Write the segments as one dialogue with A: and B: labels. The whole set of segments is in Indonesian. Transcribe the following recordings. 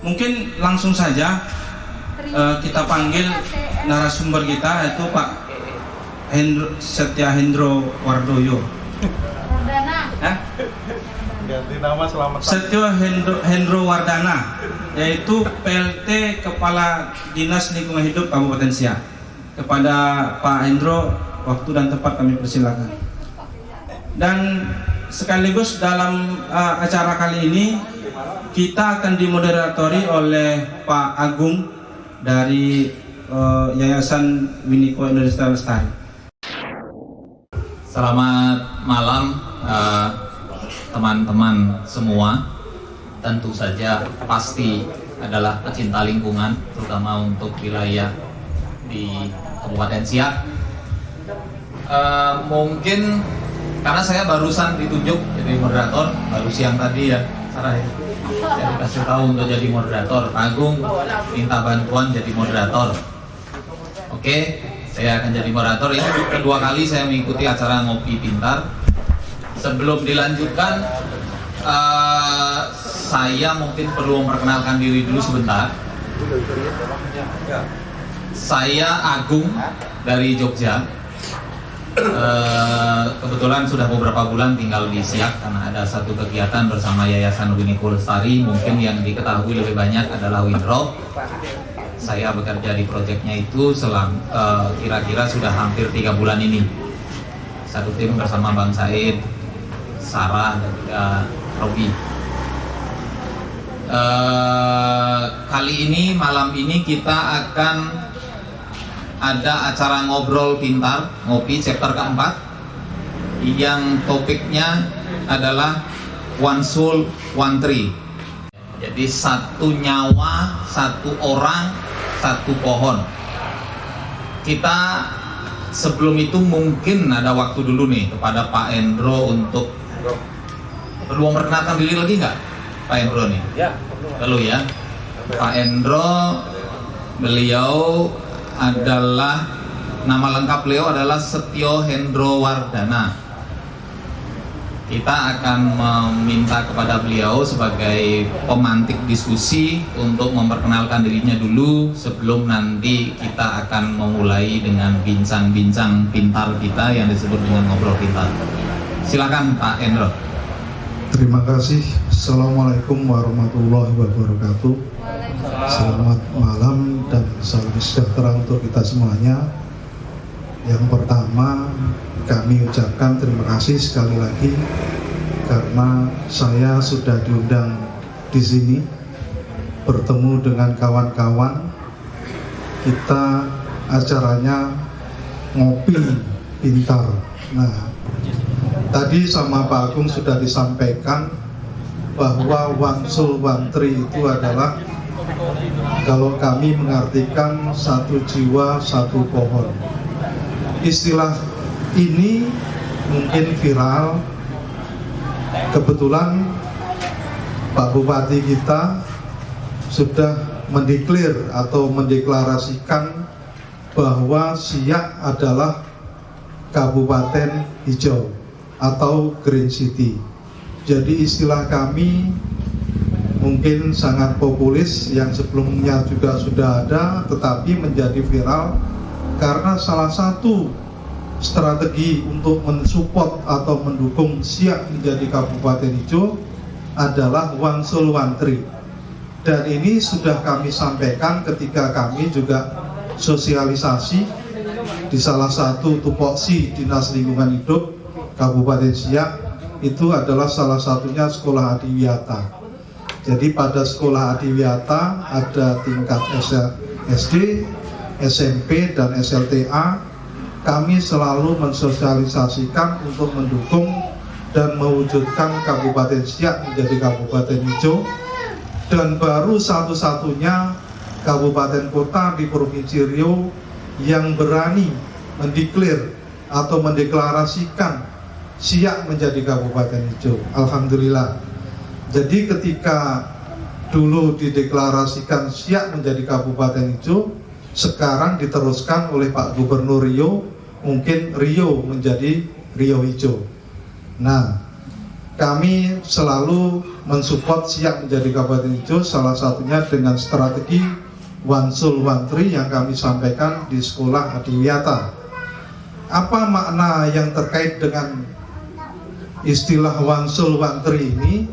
A: Mungkin langsung saja kita panggil narasumber kita, yaitu Pak Setya Hendro Wardoyo.
B: Ganti nama selamat
A: Setya Hendro Wardana, yaitu PLT Kepala Dinas Lingkungan Hidup Kabupaten Siak. Kepada Pak Hendro, waktu dan tempat kami persilakan. Dan sekaligus dalam acara kali ini kita akan dimoderatori oleh Pak Agung dari Yayasan Winiko Indonesia Lestari.
C: Selamat malam teman-teman semua. Tentu saja pasti adalah pecinta lingkungan, terutama untuk wilayah di Kabupaten Siak. Mungkin karena saya barusan ditunjuk jadi moderator, baru siang tadi ya, Sarah ya. Saya dikasih tahu untuk jadi moderator. Pak Agung minta bantuan jadi moderator. Oke, saya akan jadi moderator. Ini kedua kali saya mengikuti acara Ngopi Pintar. Sebelum dilanjutkan, saya mungkin perlu memperkenalkan diri dulu sebentar. Saya Agung dari Jogja. Kebetulan sudah beberapa bulan tinggal di Siak karena ada satu kegiatan bersama Yayasan Winiko Lestari. Mungkin yang diketahui lebih banyak adalah Winro. Saya bekerja di proyeknya itu kira-kira sudah hampir 3 bulan ini. Satu tim bersama Bang Said, Sarah, dan juga Robi. Kali ini, malam ini kita akan ada acara ngobrol pintar, ngopi chapter keempat, yang topiknya adalah One Soul, One Tree. Jadi satu nyawa, satu orang, satu pohon. Kita sebelum itu mungkin ada waktu dulu nih kepada Pak Hendro untuk perlu memperkenalkan diri lagi nggak, Pak Hendro nih?
B: Ya,
C: perlu ya. Pak Hendro, beliau adalah, nama lengkap beliau adalah Setya Hendro Wardana. Kita akan meminta kepada beliau sebagai pemantik diskusi untuk memperkenalkan dirinya dulu sebelum nanti kita akan memulai dengan bincang-bincang pintar kita yang disebut dengan ngobrol pintar. Silakan Pak Hendro.
D: Terima kasih. Assalamualaikum warahmatullahi wabarakatuh. Selamat malam dan salam sejahtera untuk kita semuanya. Yang pertama, kami ucapkan terima kasih sekali lagi karena saya sudah diundang di sini bertemu dengan kawan-kawan. Kita acaranya ngopi pintar. Nah, tadi sama Pak Agung sudah disampaikan bahwa One Soul, One Tree itu adalah, kalau kami mengartikan, satu jiwa, satu pohon. Istilah ini mungkin viral. Kebetulan Pak Bupati kita sudah mendeklar atau mendeklarasikan bahwa Siak adalah Kabupaten Hijau atau Green City. Jadi istilah kami mungkin sangat populis, yang sebelumnya juga sudah ada tetapi menjadi viral karena salah satu strategi untuk mensupport atau mendukung Siak menjadi Kabupaten Hijau adalah One Soul, One Tree. Dan ini sudah kami sampaikan ketika kami juga sosialisasi di salah satu tupoksi Dinas Lingkungan Hidup Kabupaten Siak. Itu adalah salah satunya Sekolah Adiwiyata. Jadi pada Sekolah Adiwiyata ada tingkat SD, SMP, dan SLTA. Kami selalu mensosialisasikan untuk mendukung dan mewujudkan Kabupaten Siak menjadi Kabupaten Hijau. Dan baru satu-satunya kabupaten kota di Provinsi Riau yang berani mendeklar atau mendeklarasikan Siak menjadi Kabupaten Hijau. Alhamdulillah. Jadi ketika dulu dideklarasikan Siak menjadi Kabupaten Hijau, sekarang diteruskan oleh Pak Gubernur Riau, mungkin Riau menjadi Riau Hijau. Nah, kami selalu mensupport Siak menjadi Kabupaten Hijau, salah satunya dengan strategi One Soul One Tree yang kami sampaikan di Sekolah Adiwiyata. Apa makna yang terkait dengan istilah One Soul One Tree ini?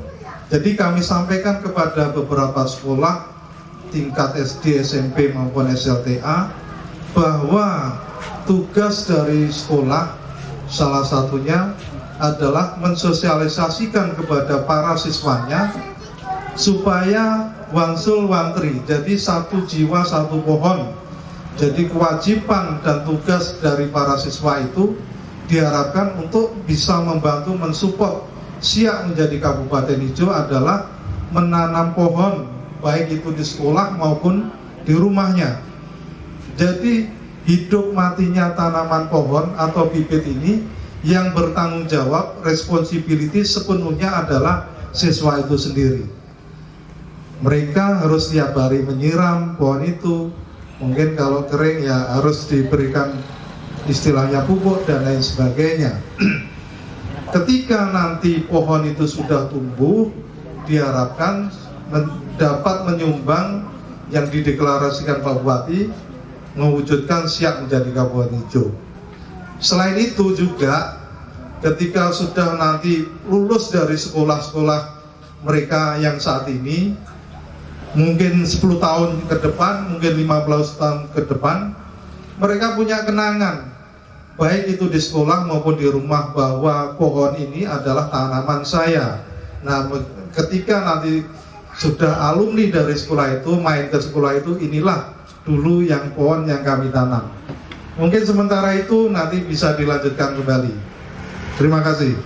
D: Jadi kami sampaikan kepada beberapa sekolah tingkat SD, SMP maupun SLTA bahwa tugas dari sekolah salah satunya adalah mensosialisasikan kepada para siswanya supaya One Soul One Tree, jadi satu jiwa satu pohon. Jadi kewajiban dan tugas dari para siswa itu diharapkan untuk bisa membantu mensupport Siak menjadi Kabupaten Hijau adalah menanam pohon, baik itu di sekolah maupun di rumahnya. Jadi hidup matinya tanaman pohon atau bibit ini yang bertanggung jawab, responsibility sepenuhnya adalah siswa itu sendiri. Mereka harus tiap hari menyiram pohon itu. Mungkin kalau kering ya harus diberikan istilahnya pupuk dan lain sebagainya. Ketika nanti pohon itu sudah tumbuh, diharapkan dapat menyumbang yang dideklarasikan Pak Bupati, mewujudkan Siak menjadi Kabupaten Hijau. Selain itu juga ketika sudah nanti lulus dari sekolah-sekolah mereka yang saat ini, mungkin 10 tahun ke depan, mungkin 15 tahun ke depan, mereka punya kenangan baik itu di sekolah maupun di rumah bahwa pohon ini adalah tanaman saya. Nah, ketika nanti sudah alumni dari sekolah itu main ke sekolah itu, inilah dulu yang pohon yang kami tanam. Mungkin sementara itu nanti bisa dilanjutkan kembali. Terima kasih.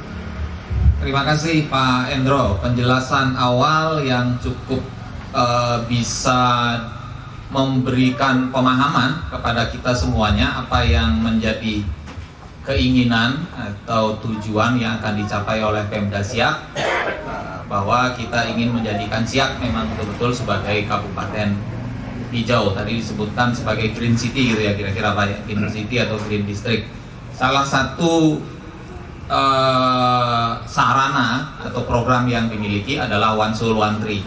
C: Terima kasih Pak Endro, penjelasan awal yang cukup bisa memberikan pemahaman kepada kita semuanya apa yang menjadi keinginan atau tujuan yang akan dicapai oleh Pemda Siak, bahwa kita ingin menjadikan Siak memang betul-betul sebagai Kabupaten Hijau. Tadi disebutkan sebagai Green City gitu ya, kira-kira Pak, Green City atau Green District. Salah satu sarana atau program yang dimiliki adalah One Soul One Tree.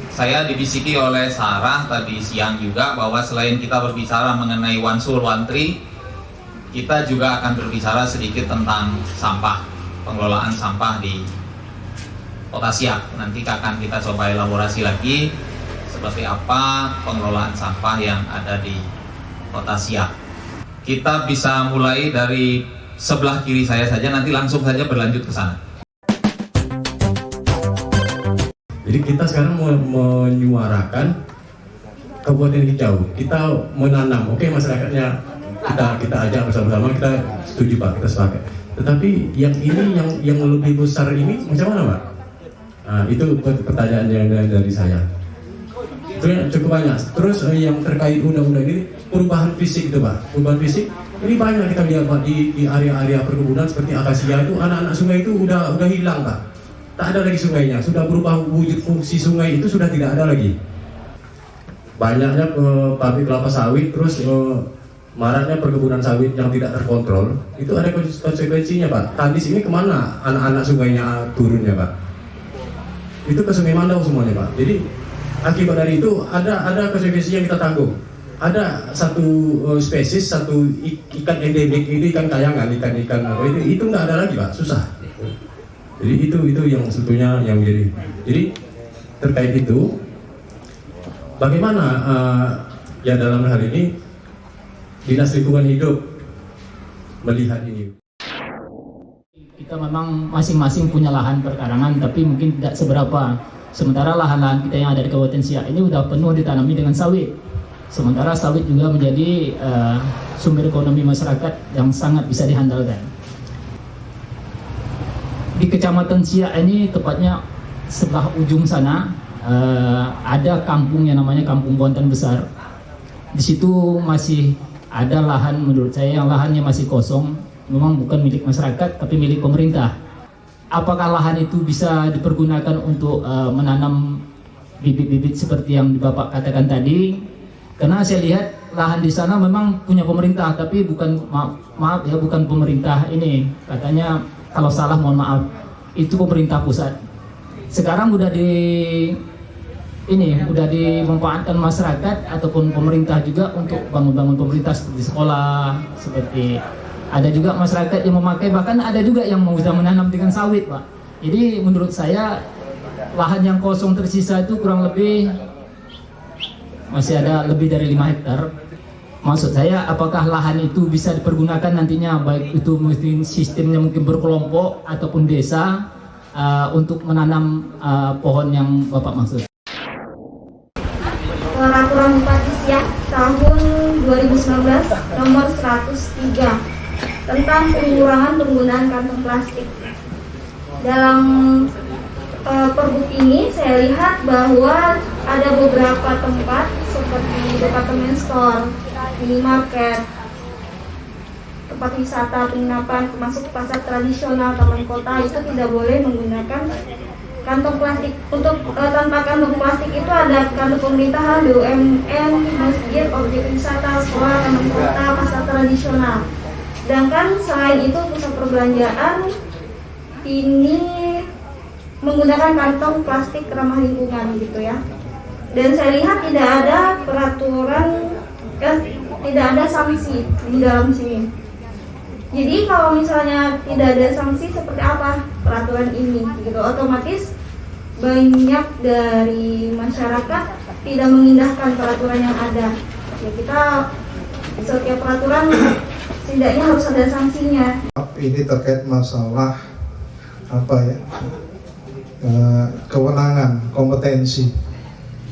C: Saya dibisiki oleh Sarah tadi siang juga bahwa selain kita berbicara mengenai One Soul One Tree, kita juga akan berbicara sedikit tentang sampah, pengelolaan sampah di Kota Siak. Nanti akan kita coba elaborasi lagi seperti apa pengelolaan sampah yang ada di Kota Siak. Kita bisa mulai dari sebelah kiri saya saja, nanti langsung saja berlanjut ke sana.
E: Jadi kita sekarang menyuarakan Kabupaten Hijau. Kita menanam, oke, masyarakatnya kita ajak bersama-sama, kita setuju Pak, kita sepakat. Tetapi yang ini yang lebih besar ini macam mana Pak? Nah, itu pertanyaan yang dari saya. Itu cukup banyak. Terus yang terkait undang-undang ini, perubahan fisik itu Pak. Perubahan fisik ini banyak kita lihat Pak di area-area perkebunan seperti akasia itu, anak-anak sungai itu udah hilang Pak. Tak ada lagi sungainya, sudah berubah wujud fungsi sungai itu sudah tidak ada lagi. Banyaknya pabrik kelapa sawit, terus maraknya perkebunan sawit yang tidak terkontrol, itu ada konsekuensinya Pak. Tandis ini kemana anak-anak sungainya turunnya Pak? Itu ke Sungai Mandau semuanya Pak. Jadi akibat dari itu ada konsekuensi yang kita tanggung. Ada satu spesies, satu ikan endemik, itu ikan kayangan, ikan apa itu nggak ada lagi Pak, susah. Jadi itu yang sebetulnya yang menjadi. Jadi terkait itu, bagaimana ya dalam hal ini Dinas Lingkungan Hidup melihat ini?
F: Kita memang masing-masing punya lahan perkarangan, tapi mungkin tidak seberapa. Sementara lahan-lahan kita yang ada di Kabupaten Siak ini udah penuh ditanami dengan sawit. Sementara sawit juga menjadi sumber ekonomi masyarakat yang sangat bisa dihandalkan. Di Kecamatan Siak ini, tepatnya sebelah ujung sana, ada kampung yang namanya Kampung Buantan Besar. Di situ masih ada lahan, menurut saya yang lahannya masih kosong, memang bukan milik masyarakat tapi milik pemerintah. Apakah lahan itu bisa dipergunakan untuk menanam bibit-bibit seperti yang Bapak katakan tadi? Karena saya lihat lahan di sana memang punya pemerintah, tapi bukan, maaf ya, bukan pemerintah ini. Katanya kalau salah mohon maaf. itu pemerintah pusat. Sekarang udah dimanfaatkan masyarakat ataupun pemerintah juga untuk bangun-bangun pemerintah seperti sekolah, seperti ada juga masyarakat yang memakai, bahkan ada juga yang mau menanam dengan sawit, Pak. Jadi menurut saya lahan yang kosong tersisa itu kurang lebih masih ada lebih dari 5 hektar. Maksud saya, apakah lahan itu bisa dipergunakan nantinya, baik itu mungkin sistemnya mungkin berkelompok ataupun desa untuk menanam pohon yang Bapak maksud?
G: Peraturan Bupati Siak tahun 2019 nomor 103 tentang pengurangan penggunaan kantong plastik. Dalam perbuk ini saya lihat bahwa ada beberapa tempat seperti departemen store, minimarket, tempat wisata, penginapan, termasuk pasar tradisional, taman kota itu tidak boleh menggunakan kantong plastik. Untuk tanpa kantong plastik itu ada kantong pemerintahan, BUMN, masjid, objek wisata, sekolah, taman kota, pasar tradisional. Sedangkan selain itu pusat perbelanjaan ini menggunakan kantong plastik ramah lingkungan gitu ya. Dan saya lihat tidak ada peraturan, tidak ada sanksi di dalam sini. Jadi kalau misalnya tidak ada sanksi, seperti apa peraturan ini gitu, otomatis banyak dari masyarakat tidak mengindahkan peraturan yang ada. Ya, kita setiap peraturan setidaknya harus ada sanksinya.
D: Ini terkait masalah kewenangan, kompetensi.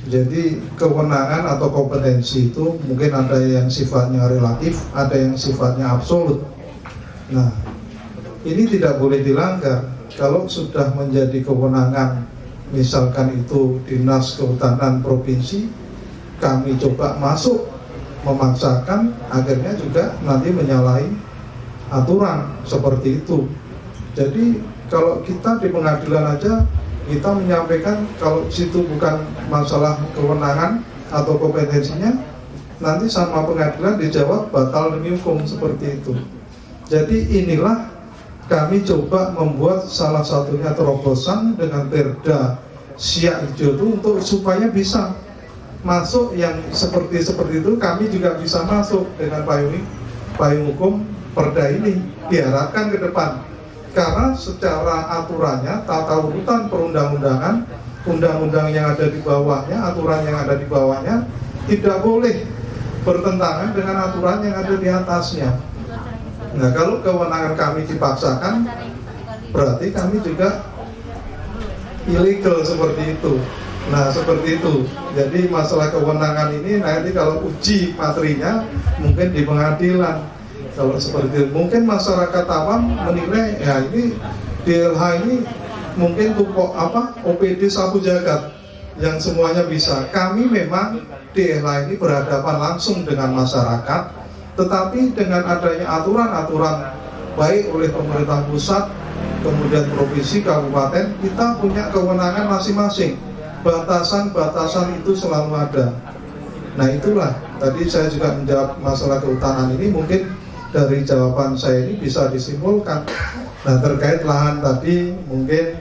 D: Jadi kewenangan atau kompetensi itu mungkin ada yang sifatnya relatif, ada yang sifatnya absolut. Nah, ini tidak boleh dilanggar. Kalau sudah menjadi kewenangan, misalkan itu Dinas Kehutanan Provinsi, kami coba masuk memaksakan, akhirnya juga nanti menyalahi aturan seperti itu. Jadi kalau kita di pengadilan aja kita menyampaikan kalau situ bukan masalah kewenangan atau kompetensinya, nanti sama pengadilan dijawab batal demi hukum seperti itu. Jadi inilah kami coba membuat salah satunya terobosan dengan Perda Siak Hijau itu untuk supaya bisa masuk yang seperti itu, kami juga bisa masuk dengan payung hukum Perda ini diharapkan ke depan. Karena secara aturannya, tata urutan perundang-undangan, undang-undang yang ada di bawahnya, aturan yang ada di bawahnya tidak boleh bertentangan dengan aturan yang ada di atasnya. Nah, kalau kewenangan kami dipaksakan, berarti kami juga ilegal seperti itu. Nah, seperti itu. Jadi masalah kewenangan ini nanti kalau uji materinya mungkin di pengadilan. Kalau seperti itu, mungkin masyarakat awam menilai ya ini DLH ini mungkin OPD sapu jagat yang semuanya bisa. Kami memang DLH ini berhadapan langsung dengan masyarakat. Tetapi dengan adanya aturan-aturan baik oleh pemerintah pusat, kemudian provinsi, kabupaten, kita punya kewenangan masing-masing. Batasan-batasan itu selalu ada. Nah, itulah tadi saya juga menjawab masalah kehutanan ini, mungkin dari jawaban saya ini bisa disimpulkan. Nah, terkait lahan tadi mungkin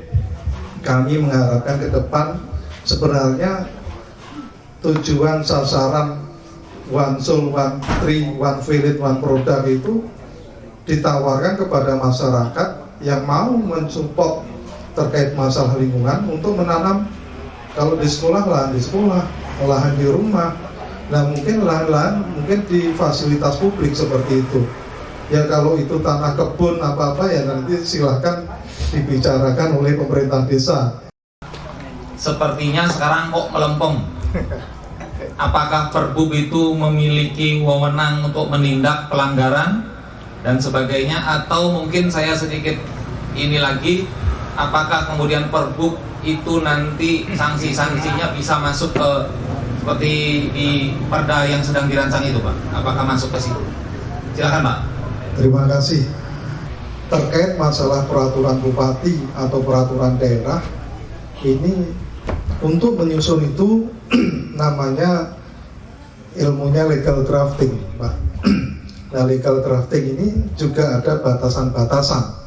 D: kami mengharapkan ke depan sebenarnya tujuan sasaran One Soul, One Tree, One Village, One Product itu ditawarkan kepada masyarakat yang mau mensupport terkait masalah lingkungan untuk menanam, kalau di sekolah, lahan di sekolah, lahan di rumah. Nah, mungkin lahan-lahan mungkin di fasilitas publik seperti itu. Ya kalau itu tanah kebun apa-apa ya nanti silahkan dibicarakan oleh pemerintah desa.
C: Sepertinya sekarang kok melempem. Apakah Perbub itu memiliki wewenang untuk menindak pelanggaran dan sebagainya, atau mungkin saya sedikit ini lagi, apakah kemudian Perbub itu nanti sanksi-sanksinya bisa masuk ke seperti di Perda yang sedang dirancang itu, Pak? Apakah masuk ke situ? Silakan, Pak.
D: Terima kasih. Terkait masalah peraturan bupati atau peraturan daerah, ini untuk menyusun itu namanya ilmunya legal drafting, Pak. Nah, legal drafting ini juga ada batasan-batasan.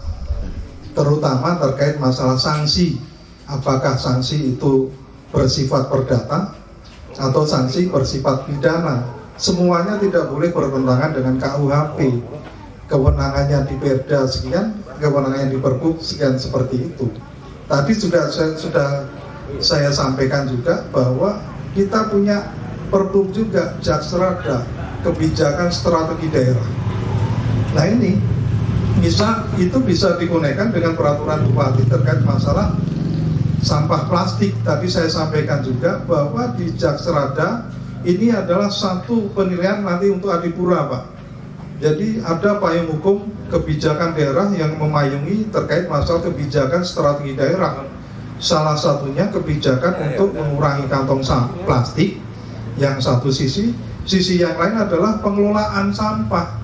D: terutama terkait masalah sanksi. Apakah sanksi itu bersifat perdata atau sanksi bersifat pidana? Semuanya tidak boleh bertentangan dengan KUHP. Kewenangannya di Perda sekian, kewenangannya di Pergub sekian, seperti itu. Tadi sudah saya sampaikan juga bahwa kita punya Pergub juga, Jaksrada, kebijakan strategi daerah. Nah ini itu bisa digunakan dengan peraturan bupati terkait masalah sampah plastik. Tadi saya sampaikan juga bahwa di Jaksrada ini adalah satu penilaian nanti untuk Adipura, Pak. Jadi ada payung hukum kebijakan daerah yang memayungi terkait masalah kebijakan strategi daerah. Salah satunya kebijakan untuk mengurangi kantong plastik. Yang satu sisi yang lain adalah pengelolaan sampah.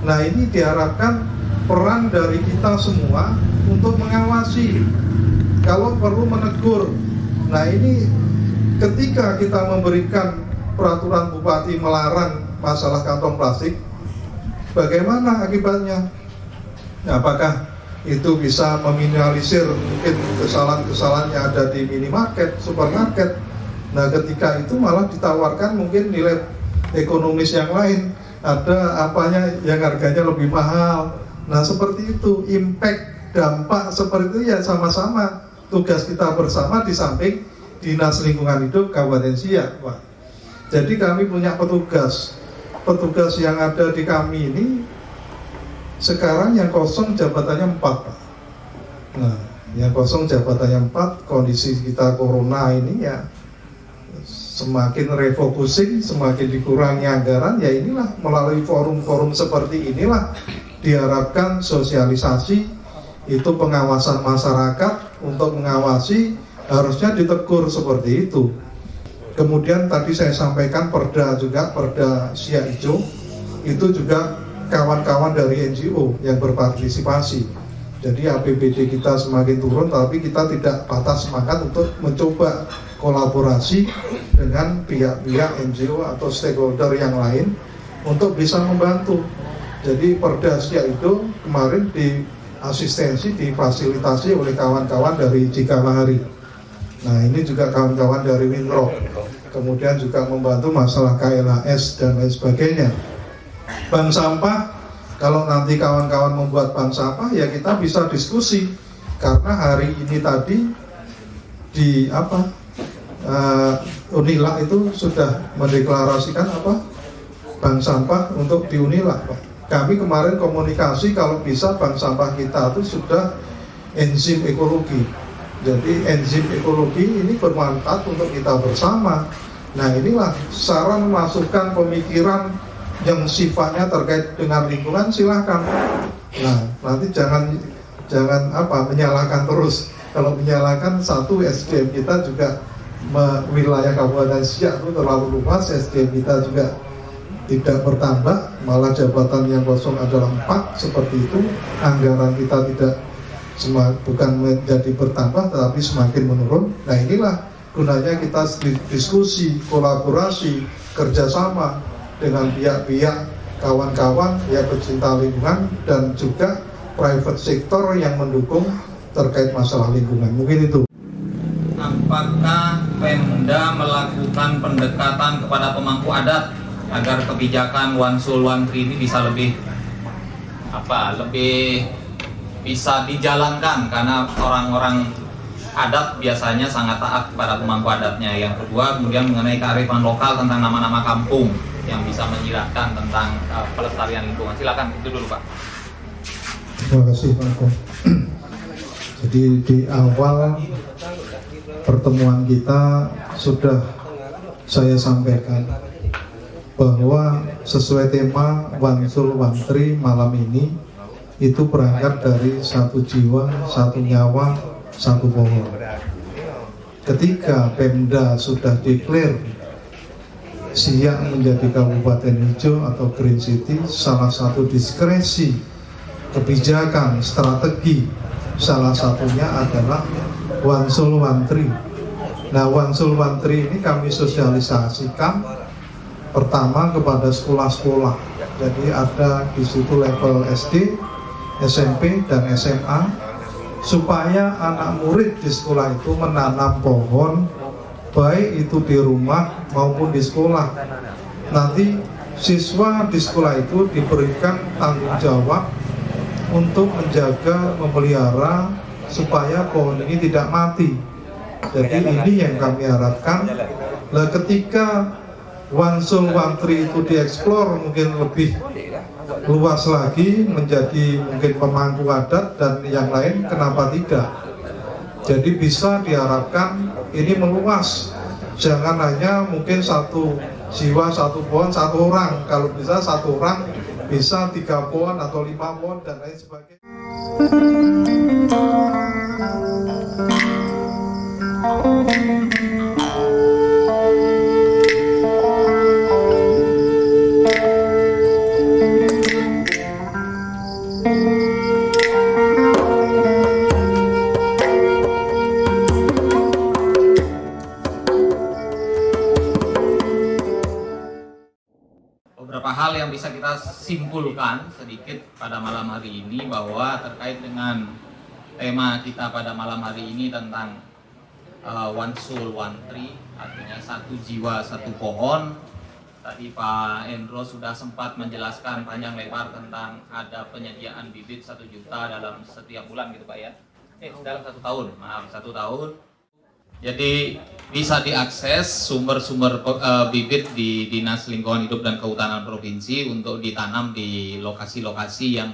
D: Nah ini diharapkan peran dari kita semua untuk mengawasi, kalau perlu menegur. Nah ini ketika kita memberikan peraturan bupati melarang masalah kantong plastik, bagaimana akibatnya? Apakah itu bisa meminimalisir mungkin kesalahan-kesalahan yang ada di minimarket, supermarket? Nah ketika itu malah ditawarkan mungkin nilai ekonomis yang lain, ada apanya yang harganya lebih mahal. Nah seperti itu, impact, dampak seperti itu ya sama-sama tugas kita bersama di samping Dinas Lingkungan Hidup Kabupaten Siak, Pak. Jadi kami punya petugas yang ada di kami ini sekarang yang kosong jabatannya 4, Pak. Nah yang kosong jabatannya 4, kondisi kita corona ini ya semakin refocusing, semakin dikurangi anggaran, ya inilah melalui forum-forum seperti inilah diharapkan sosialisasi itu, pengawasan masyarakat untuk mengawasi, harusnya ditegur seperti itu. Kemudian tadi saya sampaikan Perda juga, Perda Siak Ijo, itu juga kawan-kawan dari NGO yang berpartisipasi. Jadi APBD kita semakin turun, tapi kita tidak patah semangat untuk mencoba kolaborasi dengan pihak-pihak NGO atau stakeholder yang lain untuk bisa membantu. Jadi Perda Siak itu kemarin diasistensi, difasilitasi oleh kawan-kawan dari Cikalahari. Nah ini juga kawan-kawan dari Winrock, kemudian juga membantu masalah KLHS dan lain sebagainya. Bank sampah, kalau nanti kawan-kawan membuat bank sampah ya kita bisa diskusi, karena hari ini tadi di Unila itu sudah mendeklarasikan bank sampah untuk di Unila, Pak. Kami kemarin komunikasi kalau bisa bank sampah kita itu sudah enzim ekologi. Jadi enzim ekologi ini bermanfaat untuk kita bersama. Nah inilah saran, masukan, pemikiran yang sifatnya terkait dengan lingkungan, silahkan. Nah nanti jangan menyalahkan terus. Kalau menyalahkan, satu, SDM kita juga wilayah Kabupaten Siak itu terlalu luas, SDM kita juga tidak bertambah, malah jabatan yang kosong adalah 4, seperti itu. Anggaran kita bukan menjadi bertambah, tetapi semakin menurun. Nah inilah gunanya kita diskusi, kolaborasi, kerjasama dengan pihak-pihak kawan-kawan yang pecinta lingkungan dan juga private sector yang mendukung terkait masalah lingkungan. Mungkin itu.
C: Apakah Pemda melakukan pendekatan kepada pemangku adat agar kebijakan One Soul One Tree ini bisa lebih bisa dijalankan, karena orang-orang adat biasanya sangat taat kepada pemangku adatnya. Yang kedua, kemudian mengenai kearifan lokal tentang nama-nama kampung yang bisa menjiratkan tentang pelestarian lingkungan. Silakan, itu dulu Pak.
D: Terima kasih Pak Ko. Jadi di awal pertemuan kita sudah saya sampaikan bahwa sesuai tema One Soul One Tree malam ini itu berangkat dari satu jiwa, satu nyawa, satu pohon. Ketika Pemda sudah declare Siak menjadi Kabupaten Hijau atau Green City, salah satu diskresi kebijakan strategi salah satunya adalah One Soul One Tree. Nah, One Soul One Tree ini kami sosialisasikan pertama kepada sekolah-sekolah. Jadi ada di situ level SD, SMP dan SMA, supaya anak murid di sekolah itu menanam pohon, baik itu di rumah maupun di sekolah. Nanti siswa di sekolah itu diberikan tanggung jawab untuk menjaga, memelihara supaya pohon ini tidak mati. Jadi ini yang kami harapkan. Nah, ketika Wansul Wantri itu dieksplor mungkin lebih luas lagi menjadi mungkin pemangku adat dan yang lain, kenapa tidak? Jadi bisa diharapkan ini meluas, jangan hanya mungkin satu jiwa satu pohon satu orang. Kalau bisa satu orang bisa 3 pohon atau 5 pohon dan lain sebagainya.
C: Beberapa hal yang bisa kita simpulkan sedikit pada malam hari ini bahwa terkait dengan tema kita pada malam hari ini tentang One Soul One Tree, artinya satu jiwa satu pohon. Tadi Pak Hendro sudah sempat menjelaskan panjang lebar tentang ada penyediaan bibit 1 juta dalam setiap bulan gitu Pak ya. Dalam 1 tahun, maaf 1 tahun. Jadi bisa diakses sumber-sumber bibit di Dinas Lingkungan Hidup dan Kehutanan Provinsi untuk ditanam di lokasi-lokasi yang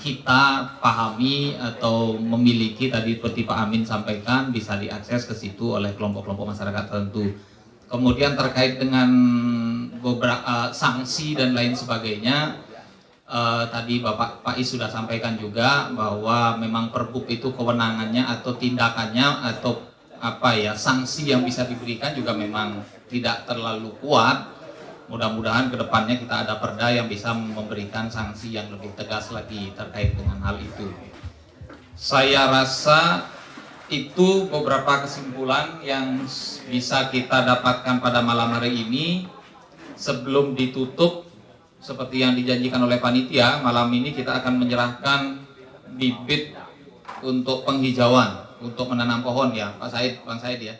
C: kita pahami atau memiliki. Tadi seperti Pak Amin sampaikan, bisa diakses ke situ oleh kelompok-kelompok masyarakat tertentu. Kemudian terkait dengan beberapa sanksi dan lain sebagainya, tadi Pak Is sudah sampaikan juga bahwa memang Perbup itu kewenangannya atau tindakannya atau sanksi yang bisa diberikan juga memang tidak terlalu kuat. Mudah-mudahan kedepannya kita ada perda yang bisa memberikan sanksi yang lebih tegas lagi terkait dengan hal itu. Saya rasa itu beberapa kesimpulan yang bisa kita dapatkan pada malam hari ini. Sebelum ditutup, seperti yang dijanjikan oleh panitia, malam ini kita akan menyerahkan bibit untuk penghijauan, untuk menanam pohon ya, Pak Said, Bang Said ya.